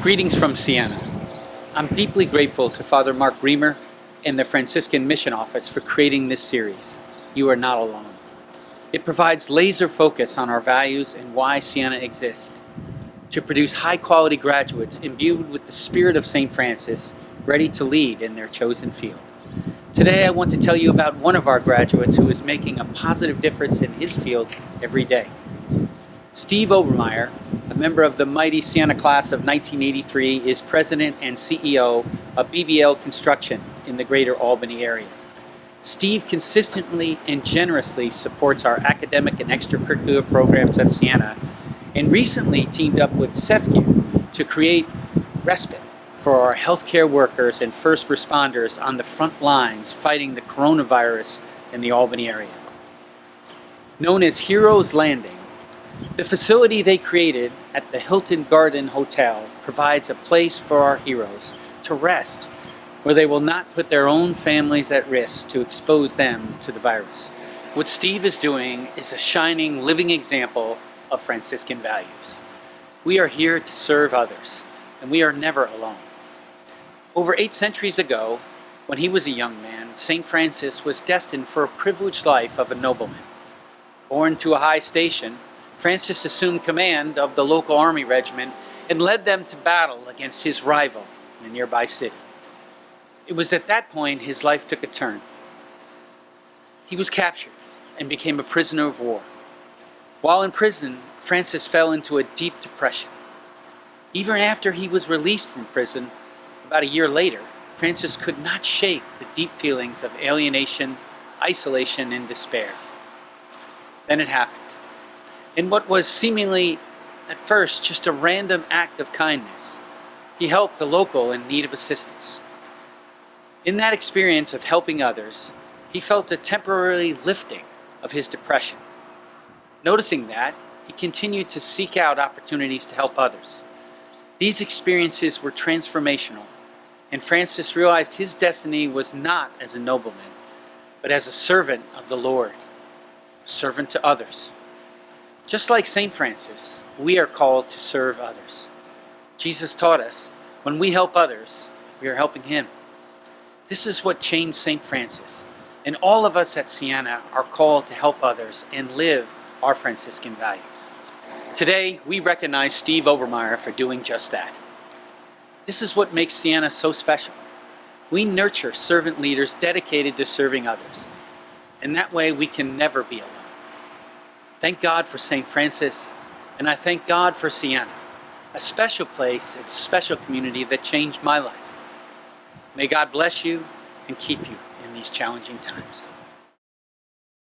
Greetings from Siena. I'm deeply grateful to Father Mark Reamer and the Franciscan Mission Office for creating this series, You Are Not Alone. It provides laser focus on our values and why Siena exists, to produce high-quality graduates imbued with the spirit of St. Francis, ready to lead in their chosen field. Today I want to tell you about one of our graduates who is making a positive difference in his field every day. Steve Obermeyer, a member of the mighty Siena class of 1983, is president and CEO of BBL Construction in the greater Albany area. Steve consistently and generously supports our academic and extracurricular programs at Siena, and recently teamed up with SEFCU to create respite for our healthcare workers and first responders on the front lines fighting the coronavirus in the Albany area. Known as Heroes Landing, the facility they created at the Hilton Garden Hotel provides a place for our heroes to rest, where they will not put their own families at risk to expose them to the virus. What Steve is doing is a shining, living example of Franciscan values. We are here to serve others, and we are never alone. Over 8 centuries ago, when he was a young man, St. Francis was destined for a privileged life of a nobleman. Born to a high station, Francis assumed command of the local army regiment and led them to battle against his rival in a nearby city. It was at that point his life took a turn. He was captured and became a prisoner of war. While in prison, Francis fell into a deep depression. Even after he was released from prison, about a year later, Francis could not shake the deep feelings of alienation, isolation, and despair. Then it happened. In what was seemingly, at first, just a random act of kindness, he helped a local in need of assistance. In that experience of helping others, he felt a temporary lifting of his depression. Noticing that, he continued to seek out opportunities to help others. These experiences were transformational, and Francis realized his destiny was not as a nobleman, but as a servant of the Lord, a servant to others. Just like St. Francis, we are called to serve others. Jesus taught us, when we help others, we are helping Him. This is what changed St. Francis, and all of us at Siena are called to help others and live our Franciscan values. Today, we recognize Steve Obermeyer for doing just that. This is what makes Siena so special. We nurture servant leaders dedicated to serving others, and that way we can never be alone. Thank God for St. Francis, and I thank God for Siena, a special place and special community that changed my life. May God bless you and keep you in these challenging times.